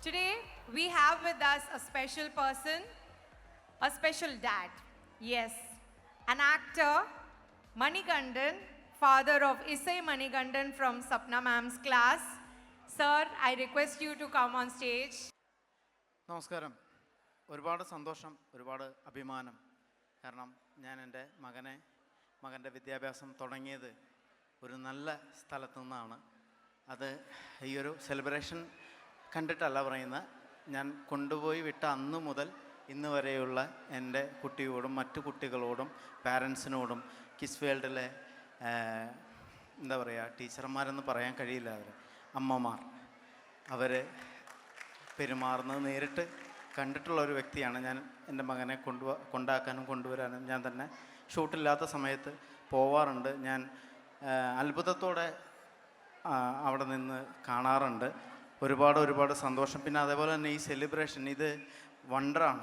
Today, we have with us a special person, a special dad. Yes, an actor, Manikandan, father of Isai Manikandan from Sapna ma'am's class. Sir, I request you to come on stage. നമസ്കാരം. ഒരുപാട് സന്തോഷം, ഒരുപാട് അഭിമാനം. കാരണം ഞാൻ എൻ്റെ മകൻ്റെ വിദ്യാഭ്യാസം തുടങ്ങിയത് ഒരു നല്ല സ്ഥലത്തു നിന്നാണ്. അത് ഈ ഒരു സെലിബ്രേഷൻ കണ്ടിട്ടല്ല പറയുന്നത്. ഞാൻ കൊണ്ടുപോയി വിട്ട അന്ന് മുതൽ ഇന്ന് വരെയുള്ള എൻ്റെ കുട്ടിയോടും മറ്റു കുട്ടികളോടും പാരൻസിനോടും കിസ് വേൾഡിലെ എന്താ പറയുക, ടീച്ചർമാരെന്ന് പറയാൻ കഴിയില്ല, അമ്മമാർ, അവർ പെരുമാറുന്നത് നേരിട്ട് കണ്ടിട്ടുള്ള ഒരു വ്യക്തിയാണ് ഞാൻ. എൻ്റെ മകനെ കൊണ്ടാക്കാനും കൊണ്ടുവരാനും ഞാൻ തന്നെ ഷൂട്ടില്ലാത്ത സമയത്ത് പോവാറുണ്ട്. ഞാൻ അത്ഭുതത്തോടെ അവിടെ നിന്ന് കാണാറുണ്ട്. ഒരുപാട് സന്തോഷം. പിന്നെ അതേപോലെ തന്നെ ഈ സെലിബ്രേഷൻ ഇത് വണ്ടറാണ്.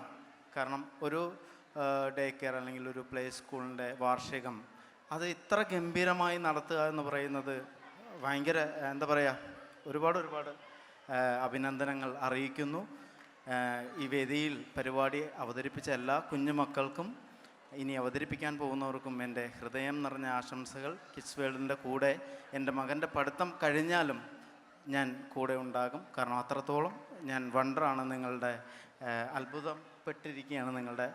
കാരണം ഒരു ഡേ കെയർ അല്ലെങ്കിൽ ഒരു പ്ലേ സ്കൂളിൻ്റെ വാർഷികം അത് ഇത്ര ഗംഭീരമായി നടത്തുക എന്ന് പറയുന്നത് ഭയങ്കര എന്താ പറയുക, ഒരുപാട് അഭിനന്ദനങ്ങൾ അറിയിക്കുന്നു. ഈ വേദിയിൽ പരിപാടി അവതരിപ്പിച്ച എല്ലാ കുഞ്ഞുമക്കൾക്കും ഇനി അവതരിപ്പിക്കാൻ പോകുന്നവർക്കും എൻ്റെ ഹൃദയം നിറഞ്ഞ ആശംസകൾ. കിഡ്സ് വേൾഡിൻ്റെ കൂടെ എൻ്റെ മകൻ്റെ പഠിത്തം കഴിഞ്ഞാലും ഞാൻ കൂടെ ഉണ്ടാകും. കാരണം അത്രത്തോളം ഞാൻ വണ്ടറാണ്. നിങ്ങളുടെ അത്ഭുതപ്പെട്ടിരിക്കുകയാണ് നിങ്ങളുടെ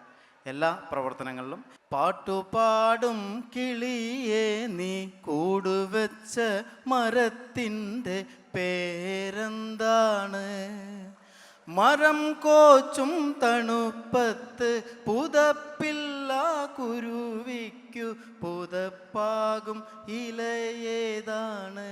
എല്ലാ പ്രവർത്തനങ്ങളിലും. പാട്ടുപാടും കിളിയേ നീ കൂടുവെച്ച മരത്തിൻ്റെ പേരെന്താണ്? മരം കോച്ചും തണുപ്പത്ത് പുതപ്പില്ല കുരുവിക്കു പുതപ്പാകും ഇലയേതാണ്?